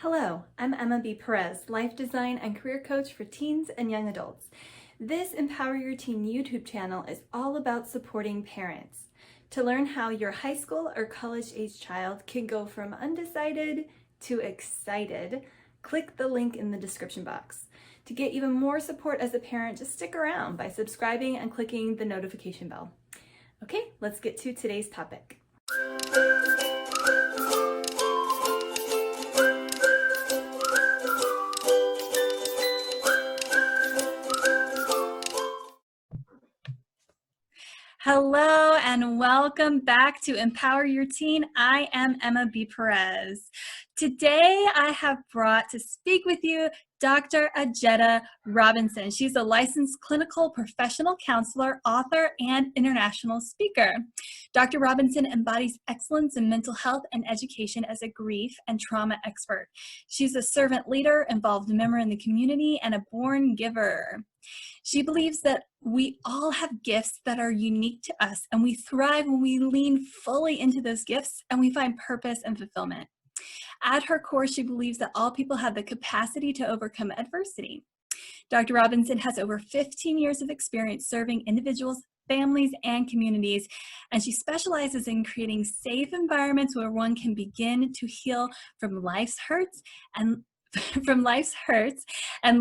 Hello, I'm Emma B. Perez, life design and career coach for teens and young adults. This Empower Your Teen YouTube channel is all about supporting parents. To learn how your high school or college age child can go from undecided to excited, click the link in the description box. To get even more support as a parent, just stick around by subscribing and clicking the notification bell. Okay, let's get to today's topic. Hello and welcome back to Empower Your Teen. I am Emma B. Perez. Today I have brought to speak with you Dr. Ajetta Robinson. She's a licensed clinical professional counselor, author, and international speaker. Dr. Robinson embodies excellence in mental health and education as a grief and trauma expert. She's a servant leader, involved member in the community, and a born giver. She believes that we all have gifts that are unique to us, and we thrive when we lean fully into those gifts and we find purpose and fulfillment. At her core, she believes that all people have the capacity to overcome adversity. Dr. Robinson has over 15 years of experience serving individuals, families, and communities, and she specializes in creating safe environments where one can begin to heal from life's hurts and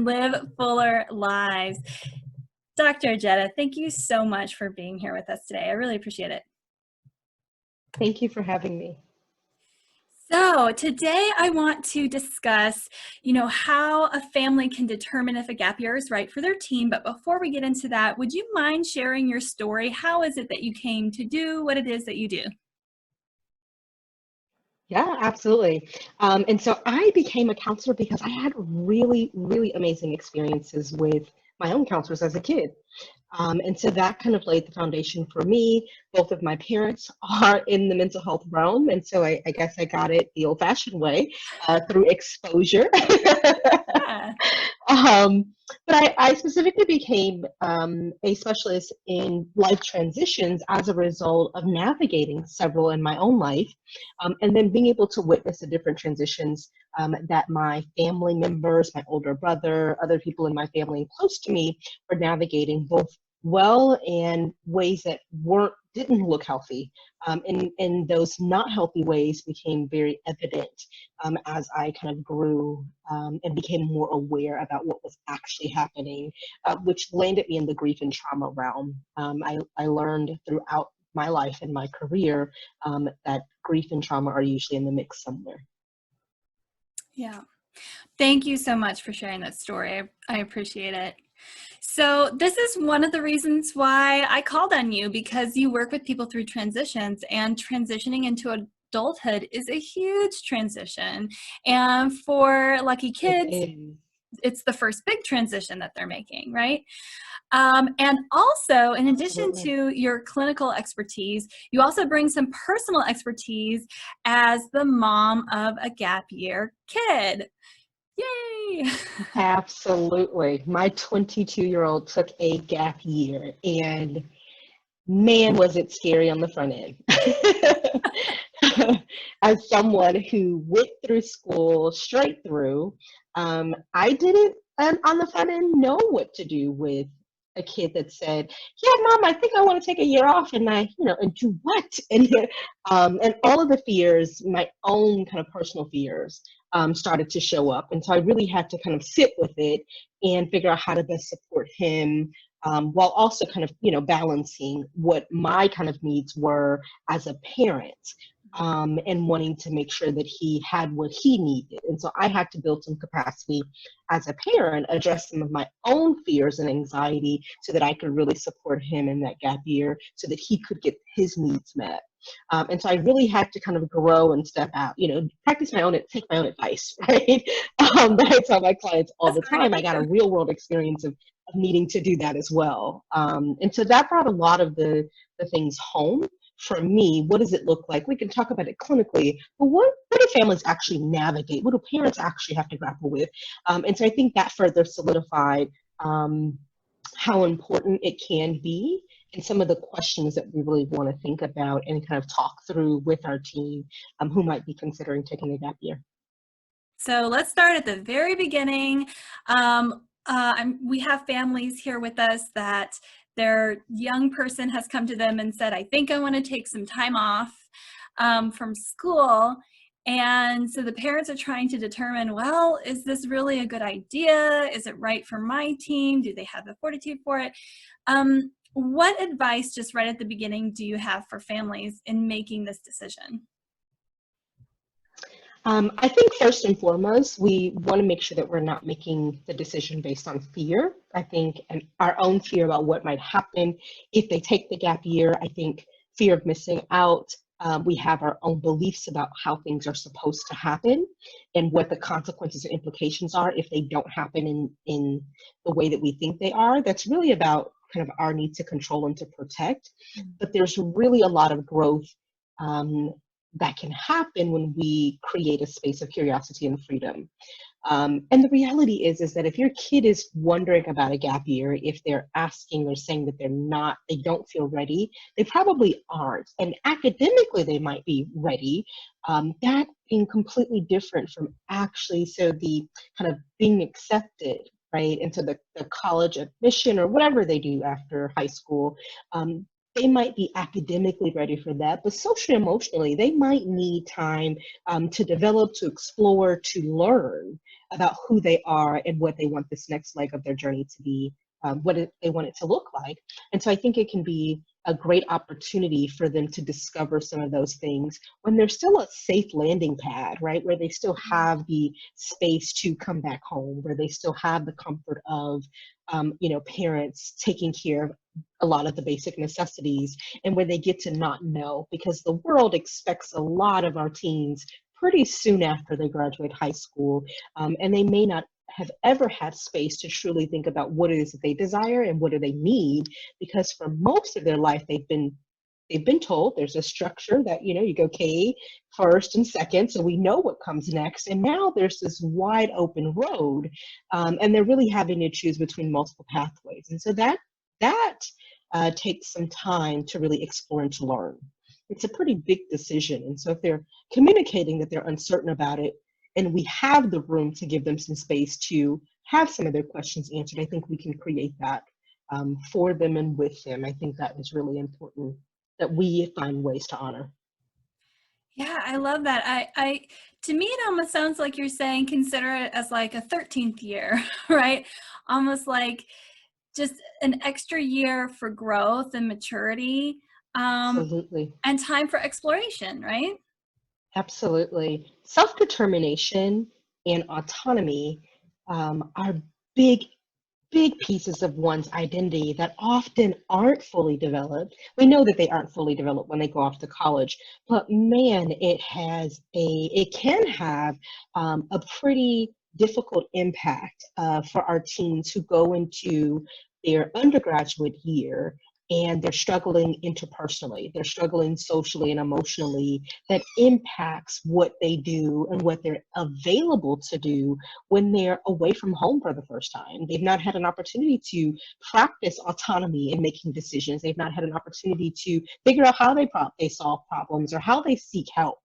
live fuller lives. Dr. Ajetta, thank you so much for being here with us today. I really appreciate it. Thank you for having me. So today I want to discuss, how a family can determine if a gap year is right for their teen. But before we get into that, would you mind sharing your story? How is it that you came to do what it is that you do? Yeah, absolutely. And so I became a counselor because I had really, really amazing experiences with my own counselors as a kid. And so that kind of laid the foundation for me. Both of my parents are in the mental health realm. And so I guess I got it the old-fashioned way through exposure. Yeah. But I specifically became a specialist in life transitions as a result of navigating several in my own life, and then being able to witness the different transitions that my family members, my older brother, other people in my family and close to me were navigating, both well and ways that didn't look healthy. And those not healthy ways became very evident as I kind of grew and became more aware about what was actually happening, which landed me in the grief and trauma realm. I learned throughout my life and my career that grief and trauma are usually in the mix somewhere. Yeah. Thank you so much for sharing that story. I appreciate it. So this is one of the reasons why I called on you, because you work with people through transitions, and transitioning into adulthood is a huge transition. And for lucky kids, it's the first big transition that they're making, right? And also, in addition to your clinical expertise, you also bring some personal expertise as the mom of a gap year kid. Yay! Absolutely. My 22-year-old took a gap year, and man, was it scary on the front end. As someone who went through school straight through, I didn't on the front end know what to do with a kid that said, "Yeah, Mom, I think I want to take a year off," and and do what? And all of the fears, my own kind of personal fears, started to show up, and so I really had to kind of sit with it and figure out how to best support him. While also kind of, balancing what my kind of needs were as a parent, and wanting to make sure that he had what he needed. And so I had to build some capacity as a parent, address some of my own fears and anxiety so that I could really support him in that gap year so that he could get his needs met. And so I really had to kind of grow and step out, practice take my own advice, right? That I tell my clients all the time. I got a real world experience of needing to do that as well. And so that brought a lot of the things home for me. What does it look like? We can talk about it clinically, but what do families actually navigate? What do parents actually have to grapple with? And so I think that further solidified how important it can be, and some of the questions that we really want to think about and kind of talk through with our team who might be considering taking a gap year. So let's start at the very beginning. We have families here with us that their young person has come to them and said, I think I want to take some time off from school. And so the parents are trying to determine, well, is this really a good idea? Is it right for my team? Do they have the fortitude for it? What advice, just right at the beginning, do you have for families in making this decision? I think first and foremost, we want to make sure that we're not making the decision based on fear. I think, and our own fear about what might happen if they take the gap year. I think fear of missing out. We have our own beliefs about how things are supposed to happen and what the consequences and implications are if they don't happen in the way that we think they are. That's really about kind of our need to control and to protect. But there's really a lot of growth um, that can happen when we create a space of curiosity and freedom. And the reality is that if your kid is wondering about a gap year, if they're asking or saying that they don't feel ready, they probably aren't. And academically, they might be ready. That being completely different from actually, so the kind of being accepted, right, into the college admission or whatever they do after high school. They might be academically ready for that, but socially, emotionally, they might need time to develop, to explore, to learn about who they are and what they want this next leg of their journey to be, they want it to look like. And so I think it can be a great opportunity for them to discover some of those things when there's still a safe landing pad, right? Where they still have the space to come back home, where they still have the comfort of, parents taking care of a lot of the basic necessities, and where they get to not know, because the world expects a lot of our teens pretty soon after they graduate high school, and they may not have ever had space to truly think about what it is that they desire and what do they need, because for most of their life they've been told there's a structure that you go K first and second, so we know what comes next, and now there's this wide open road, and they're really having to choose between multiple pathways, and so that takes some time to really explore and to learn. It's a pretty big decision, and so if they're communicating that they're uncertain about it, and we have the room to give them some space to have some of their questions answered, I think we can create that for them and with them. I think that is really important, that we find ways to honor. Yeah, I love that. To me, it almost sounds like you're saying consider it as like a 13th year, right? Almost like just an extra year for growth and maturity, Absolutely. and time for exploration, right? Absolutely. Self-determination and autonomy are big big pieces of one's identity that often aren't fully developed. We know that they aren't fully developed when they go off to college, but man, it can have a pretty difficult impact for our teens who go into their undergraduate year and they're struggling interpersonally, they're struggling socially and emotionally. That impacts what they do and what they're available to do when they're away from home for the first time. They've not had an opportunity to practice autonomy in making decisions. They've not had an opportunity to figure out how they solve problems or how they seek help.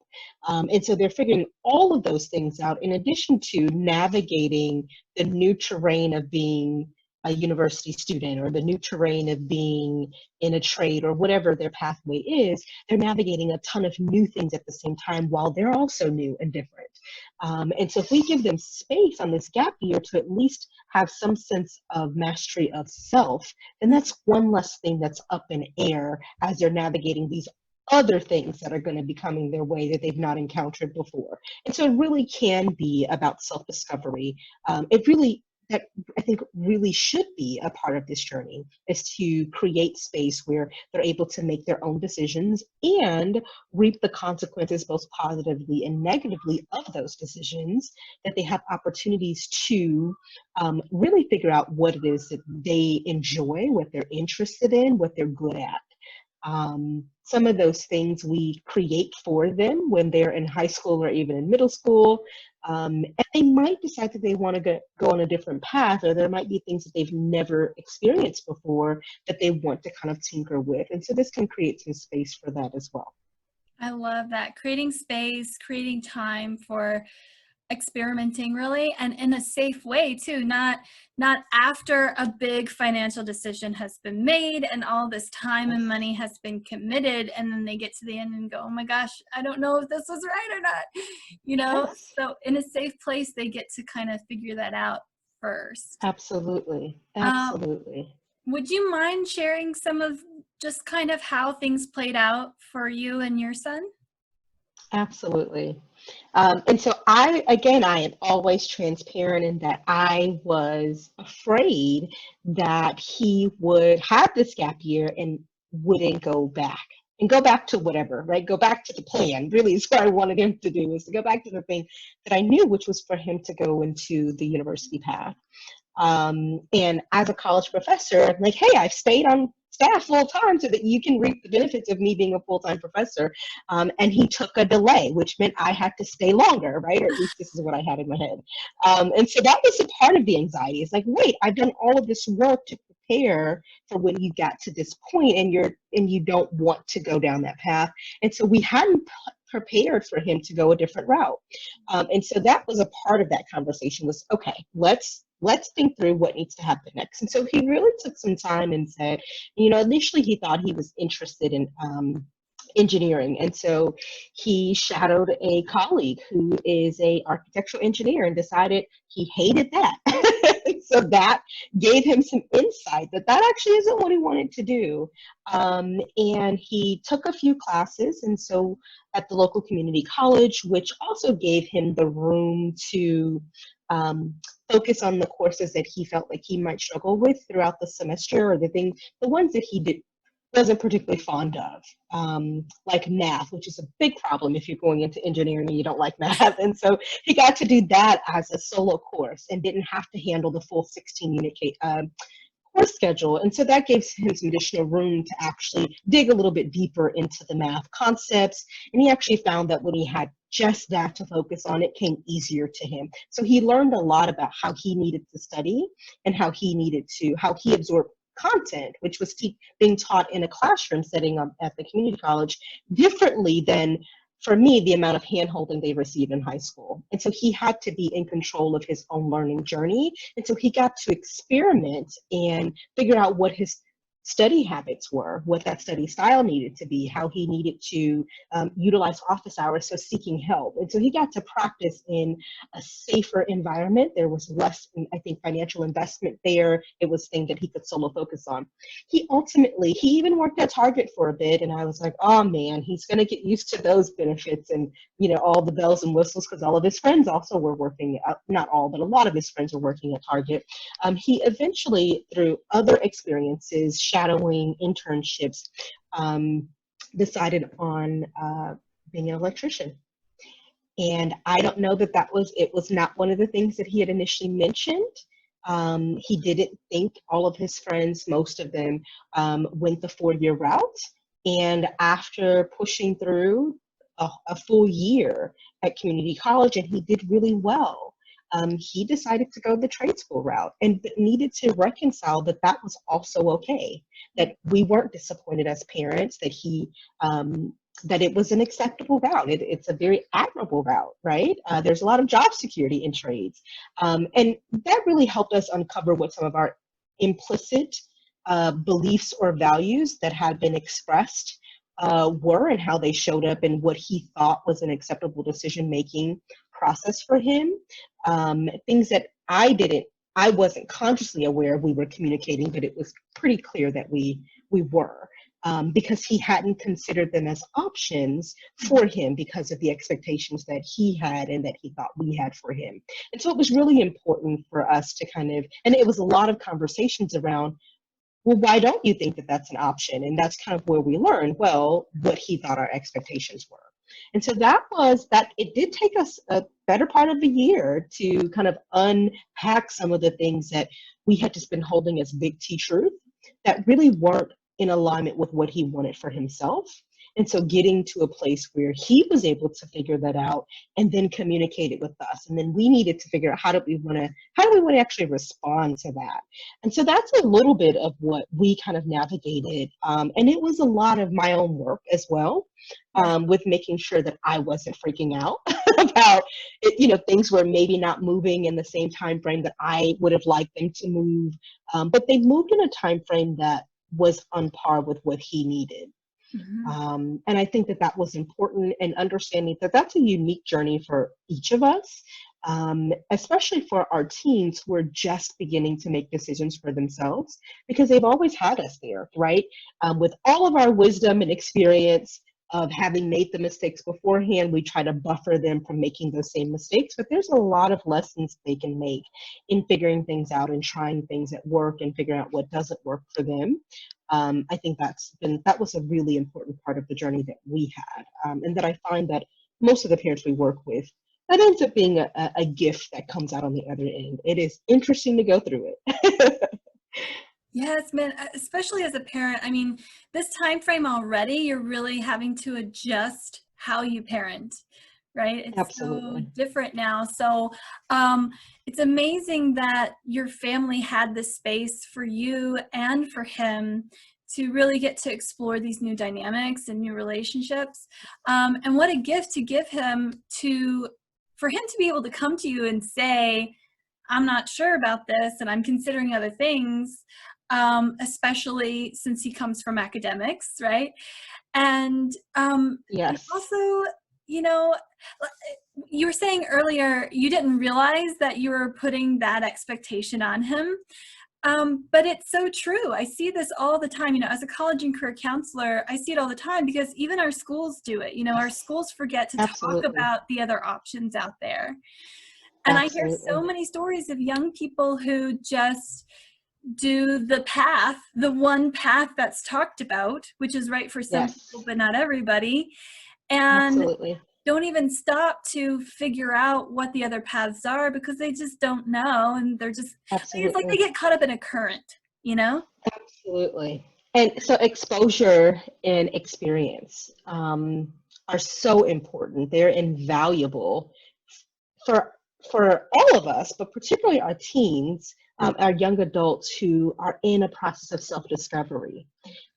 And so they're figuring all of those things out in addition to navigating the new terrain of being a university student or the new terrain of being in a trade or whatever their pathway is. They're navigating a ton of new things at the same time while they're also new and different. And so if we give them space on this gap year to at least have some sense of mastery of self, then that's one less thing that's up in air as they're navigating these other things that are going to be coming their way that they've not encountered before. And so it really can be about self-discovery. It really that I think really should be a part of this journey, is to create space where they're able to make their own decisions and reap the consequences both positively and negatively of those decisions, that they have opportunities to really figure out what it is that they enjoy, what they're interested in, what they're good at. Some of those things we create for them when they're in high school or even in middle school. And they might decide that they want to go on a different path, or there might be things that they've never experienced before that they want to kind of tinker with. And so this can create some space for that as well. I love that. Creating space, creating time for experimenting really, and in a safe way too, not after a big financial decision has been made and all this time and money has been committed, and then they get to the end and go, oh my gosh, I don't know if this was right or not, you know. Yes, So in a safe place they get to kind of figure that out first. absolutely. um, Absolutely. would you mind sharing some of just kind of how things played out for you and your son? Absolutely. And so I am always transparent in that I was afraid that he would have this gap year and wouldn't go back and go back to whatever, right? Go back to the plan really is what I wanted him to do, is to go back to the thing that I knew, which was for him to go into the university path. And as a college professor, I'm like, hey, I've stayed on staff full time so that you can reap the benefits of me being a full time professor. And he took a delay, which meant I had to stay longer, right? Or at least this is what I had in my head. And so that was a part of the anxiety. It's like, wait, I've done all of this work to prepare for when you got to this point, and you don't want to go down that path. And so we hadn't prepared for him to go a different route. And so that was a part of that conversation, was, okay, let's think through what needs to happen next. And so he really took some time and said, initially he thought he was interested in engineering. And so he shadowed a colleague who is a architectural engineer and decided he hated that. So that gave him some insight that that actually isn't what he wanted to do. And he took a few classes, and so at the local community college, which also gave him the room to focus on the courses that he felt like he might struggle with throughout the semester, or the ones that he wasn't particularly fond of, like math, which is a big problem if you're going into engineering and you don't like math. And so he got to do that as a solo course and didn't have to handle the full 16-unit course schedule. And so that gives him some additional room to actually dig a little bit deeper into the math concepts. And he actually found that when he had just that to focus on, it came easier to him. So he learned a lot about how he needed to study and how he absorbed content, which was being taught in a classroom setting at the community college, differently than, for me, the amount of hand-holding they received in high school. And so he had to be in control of his own learning journey. And so he got to experiment and figure out what his study habits were, what that study style needed to be, how he needed to utilize office hours, so seeking help. And so he got to practice in a safer environment. There was less, I think, financial investment there. It was things that he could solo focus on. He even worked at Target for a bit, and I was like, oh man, he's going to get used to those benefits and all the bells and whistles, because all of his friends also were working, not all, but a lot of his friends were working at Target. He eventually, through other experiences, shadowing, internships, decided on being an electrician. And I don't know that it was not one of the things that he had initially mentioned. He didn't think all of his friends, most of them, went the 4-year route. And after pushing through a full year at community college, and he did really well, he decided to go the trade school route, and needed to reconcile that that was also okay, that we weren't disappointed as parents, that it was an acceptable route. It's a very admirable route, right? There's a lot of job security in trades. And that really helped us uncover what some of our implicit beliefs or values that had been expressed were, and how they showed up, and what he thought was an acceptable decision-making process for him. Things that I wasn't consciously aware we were communicating, but it was pretty clear that we were. Because he hadn't considered them as options for him because of the expectations that he had and that he thought we had for him. And so it was really important for us to and it was a lot of conversations around, well, why don't you think that that's an option? And that's kind of where we learned, well, what he thought our expectations were. And so it did take us a better part of the year to kind of unpack some of the things that we had just been holding as big T truth that really weren't in alignment with what he wanted for himself. And so getting to a place where he was able to figure that out and then communicate it with us. And then we needed to figure out how do we want to actually respond to that. And so that's a little bit of what we kind of navigated. And it was a lot of my own work as well, with making sure that I wasn't freaking out about it, things were maybe not moving in the same time frame that I would have liked them to move, but they moved in a time frame that was on par with what he needed. Mhm. And I think that that was important, and understanding that that's a unique journey for each of us, especially for our teens who are just beginning to make decisions for themselves, because they've always had us there, right? With all of our wisdom and experience of having made the mistakes beforehand, we try to buffer them from making those same mistakes. But there's a lot of lessons they can make in figuring things out and trying things at work and figuring out what doesn't work for them. I think that was a really important part of the journey that we had, and that I find that most of the parents we work with, that ends up being a gift that comes out on the other end. It is interesting to go through it. Yes, man, especially as a parent. I mean, this time frame already, you're really having to adjust how you parent, right? It's so Absolutely. different now. So, um, it's amazing that your family had the space for you and for him to really get to explore these new dynamics and new relationships. And what a gift to give him for him to be able to come to you and say, I'm not sure about this and I'm considering other things, especially since he comes from academics, right? And but Yes. also, you know, you were saying earlier you didn't realize that you were putting that expectation on him. But it's so true. I see this all the time. As a college and career counselor, I see it all the time because even our schools do it. Our schools forget to talk Absolutely. about the other options out there. And I hear so Absolutely. many stories of young people who just do the one path that's talked about, which is right for some people, Yes. but not everybody, and Absolutely. don't even stop to figure out what the other paths are because they just don't know. And they're just, it's like they Absolutely. get caught up in a current, you know? Absolutely. And so exposure and experience are so important. They're invaluable for all of us, but particularly our teens, our young adults who are in a process of self-discovery.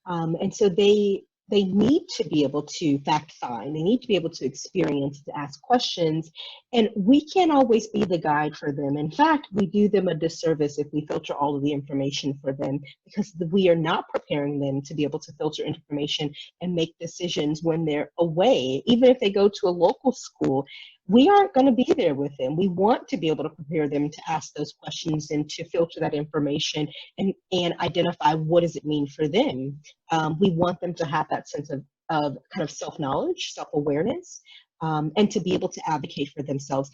And so they need to be able to fact find. They need to be able to experience, to ask questions, and we can't always be the guide for them. In fact, we do them a disservice if we filter all of the information for them, because we are not preparing them to be able to filter information and make decisions when they're away. Even if they go to a local school, we aren't going to be there with them. We want to be able to prepare them to ask those questions and to filter that information and identify what does it mean for them. We want them to have that sense of kind of self-knowledge, self-awareness, and to be able to advocate for themselves.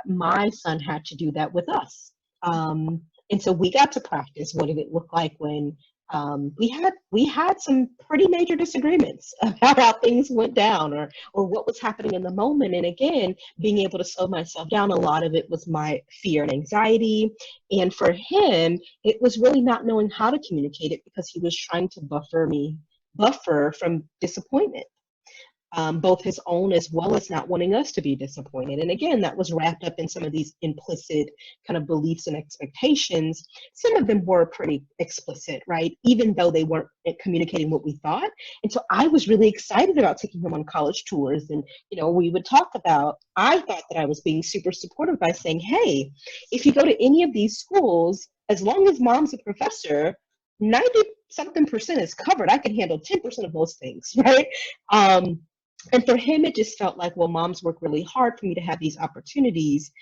My son had to do that with us. And so we got to practice what did it look like when we had some pretty major disagreements about how things went down, or what was happening in the moment. And again, being able to slow myself down, a lot of it was my fear and anxiety. And for him, it was really not knowing how to communicate it because he was trying to buffer from disappointment, both his own as well as not wanting us to be disappointed. And again, that was wrapped up in some of these implicit kind of beliefs and expectations. Some of them were pretty explicit, right? Even though they weren't communicating what we thought. And so I was really excited about taking him on college tours. And, we would talk about, I thought that I was being super supportive by saying, hey, if you go to any of these schools, as long as mom's a professor, 90 something percent is covered. I can handle 10% of most things, right? And for him, it just felt like, well, moms work really hard for me to have these opportunities.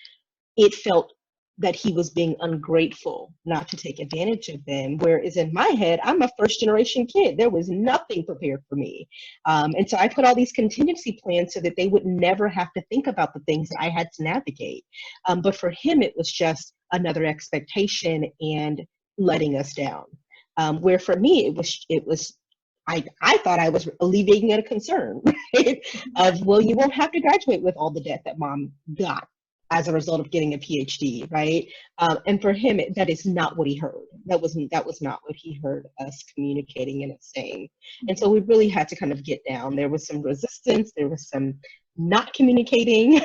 It felt that he was being ungrateful not to take advantage of them. Whereas in my head, I'm a first generation kid. There was nothing prepared for me. And so I put all these contingency plans so that they would never have to think about the things that I had to navigate. But for him, it was just another expectation and letting us down. Where for me, I thought I was alleviating a concern, right? Of, well, you won't have to graduate with all the debt that mom got as a result of getting a PhD, right? And for him, that is not what he heard. That was not what he heard us communicating and saying. And so we really had to kind of get down. There was some resistance. There was some not communicating.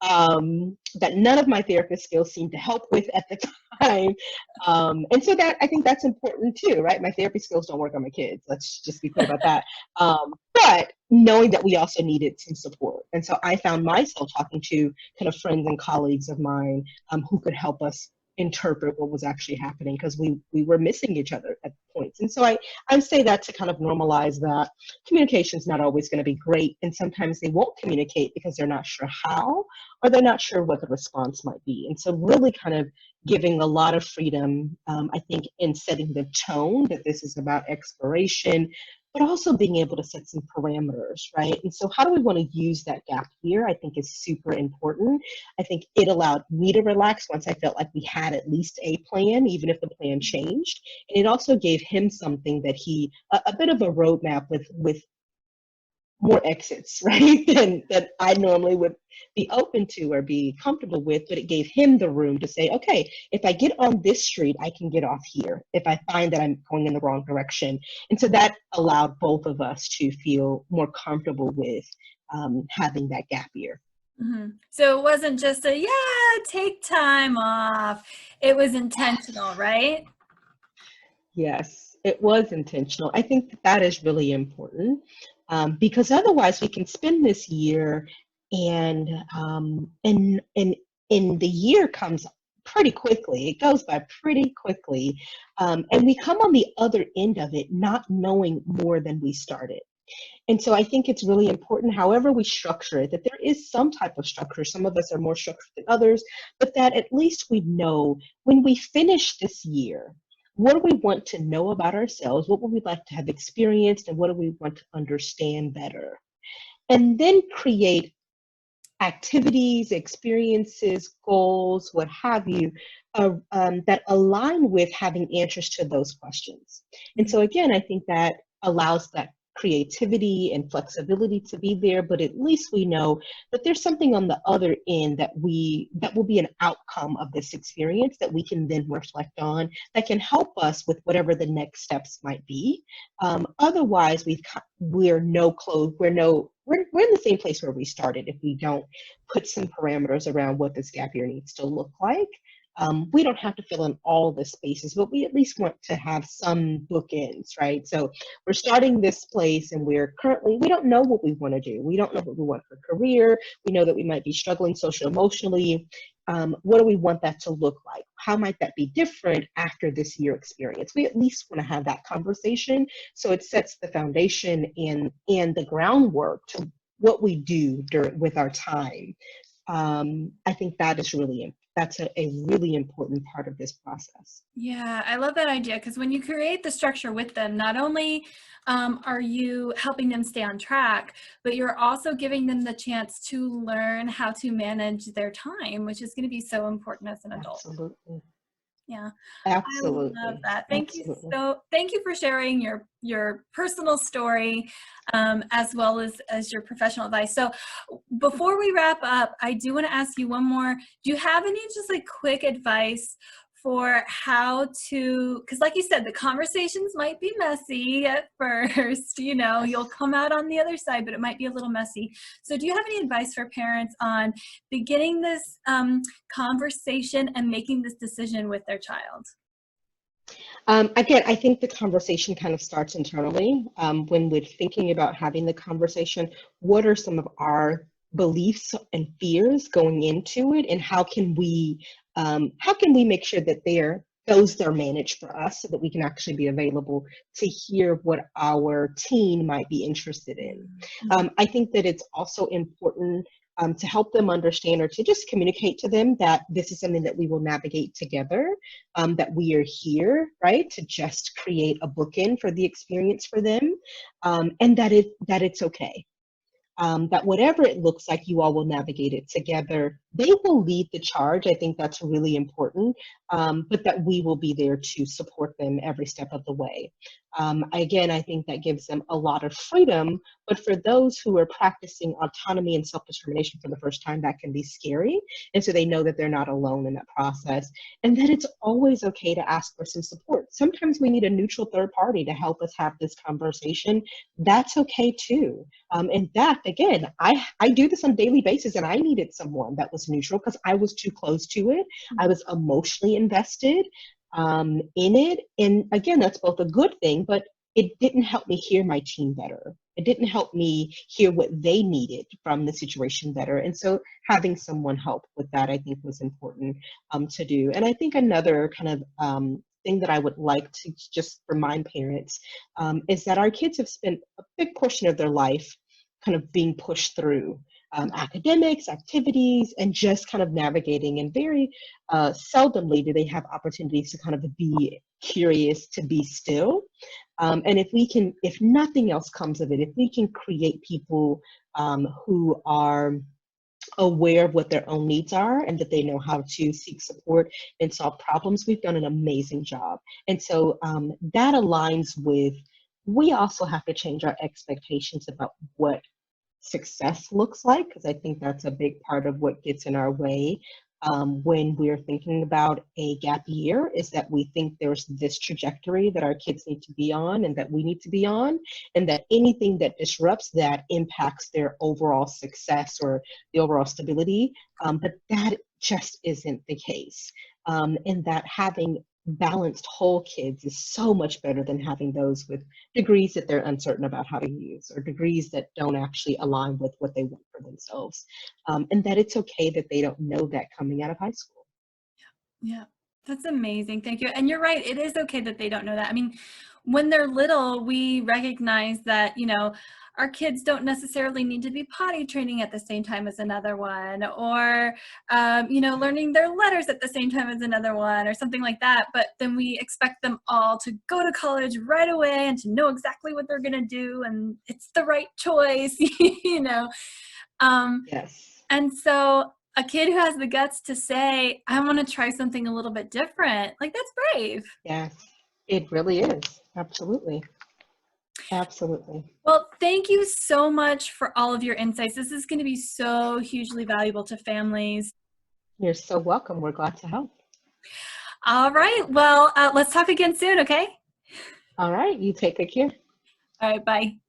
that none of my therapist skills seemed to help with at the time. And so that I think that's important too, right? My therapy skills don't work on my kids. Let's just be clear about that. But knowing that we also needed some support. And so I found myself talking to kind of friends and colleagues of mine who could help us interpret what was actually happening, because we were missing each other at points. And so I say that to kind of normalize that communication is not always going to be great, and sometimes they won't communicate because they're not sure how, or they're not sure what the response might be. And so really kind of giving a lot of freedom, I think, in setting the tone that this is about exploration, but also being able to set some parameters, right? And so how do we want to use that gap here, I think, is super important. I think it allowed me to relax once I felt like we had at least a plan, even if the plan changed. And it also gave him something that a bit of a roadmap with more exits, right, than I normally would be open to or be comfortable with. But it gave him the room to say, okay, if I get on this street, I can get off here if I find that I'm going in the wrong direction. And so that allowed both of us to feel more comfortable with having that gap year. Mm-hmm. So it wasn't just take time off. It was intentional, right? Yes, it was intentional. I think that is really important, because otherwise we can spend this year, and the year comes pretty quickly. It goes by pretty quickly, and we come on the other end of it not knowing more than we started. And so I think it's really important, however we structure it, that there is some type of structure. Some of us are more structured than others, but that at least we know when we finish this year, what do we want to know about ourselves? What would we like to have experienced? And what do we want to understand better? And then create activities, experiences, goals, what have you, that align with having answers to those questions. And so again, I think that allows that creativity and flexibility to be there, but at least we know that there's something on the other end that will be an outcome of this experience that we can then reflect on, that can help us with whatever the next steps might be. Otherwise, we're in the same place where we started if we don't put some parameters around what this gap year needs to look like. We don't have to fill in all the spaces, but we at least want to have some bookends, right? So we're starting this place, and we don't know what we want to do. We don't know what we want for career. We know that we might be struggling social emotionally. What do we want that to look like? How might that be different after this year experience? We at least want to have that conversation, so it sets the foundation and the groundwork to what we do with our time. I think that's a really important part of this process. Yeah, I love that idea, because when you create the structure with them, not only are you helping them stay on track, but you're also giving them the chance to learn how to manage their time, which is going to be so important as an adult. Absolutely. Yeah, I love Absolutely. that. Absolutely. Thank you for sharing your personal story, as well as your professional advice. So before we wrap up, I do want to ask you one more. Do you have any just like quick advice for how to, because like you said, the conversations might be messy at first, you'll come out on the other side, but it might be a little messy. So do you have any advice for parents on beginning this conversation and making this decision with their child? Again, I think the conversation kind of starts internally. When we're thinking about having the conversation, what are some of our beliefs and fears going into it, and how can we make sure that those are managed for us, so that we can actually be available to hear what our teen might be interested in. I think that it's also important to help them understand, or to just communicate to them, that this is something that we will navigate together, that we are here, right, to just create a bookend for the experience for them, and that it's okay. That whatever it looks like, you all will navigate it together. they will lead the charge. I think that's really important, but that we will be there to support them every step of the way. Again, I think that gives them a lot of freedom, but for those who are practicing autonomy and self-determination for the first time, that can be scary. And so they know that they're not alone in that process, and that it's always okay to ask for some support. Sometimes we need a neutral third party to help us have this conversation. That's okay too. And that, again, I do this on a daily basis, and I needed someone that was neutral because I was too close to it. I was emotionally invested in it. And again, that's both a good thing, but it didn't help me hear my team better. It didn't help me hear what they needed from the situation better. And so having someone help with that, I think, was important to do. And I think another kind of thing that I would like to just remind parents is that our kids have spent a big portion of their life kind of being pushed through academics, activities, and just kind of navigating. And very seldomly do they have opportunities to kind of be curious, to be still. And if we can, if nothing else comes of it, if we can create people who are aware of what their own needs are and that they know how to seek support and solve problems, we've done an amazing job. And so that aligns with, we also have to change our expectations about what success looks like, because I think that's a big part of what gets in our way when we're thinking about a gap year, is that we think there's this trajectory that our kids need to be on and that we need to be on, and that anything that disrupts that impacts their overall success or the overall stability. But that just isn't the case. And that having balanced whole kids is so much better than having those with degrees that they're uncertain about how to use, or degrees that don't actually align with what they want for themselves. And that it's okay that they don't know that coming out of high school. Yeah, that's amazing. Thank you. And you're right. It is okay that they don't know that. I mean, when they're little, we recognize that, our kids don't necessarily need to be potty training at the same time as another one, or, learning their letters at the same time as another one, or something like that. But then we expect them all to go to college right away and to know exactly what they're going to do, and it's the right choice, Um, Yes. and so a kid who has the guts to say, I want to try something a little bit different, like, that's brave. Yes, it really is. Absolutely. Absolutely. Well, thank you so much for all of your insights. This is going to be so hugely valuable to families. You're so welcome. We're glad to help. All right. Well, let's talk again soon, okay? All right. You take good care. All right. Bye.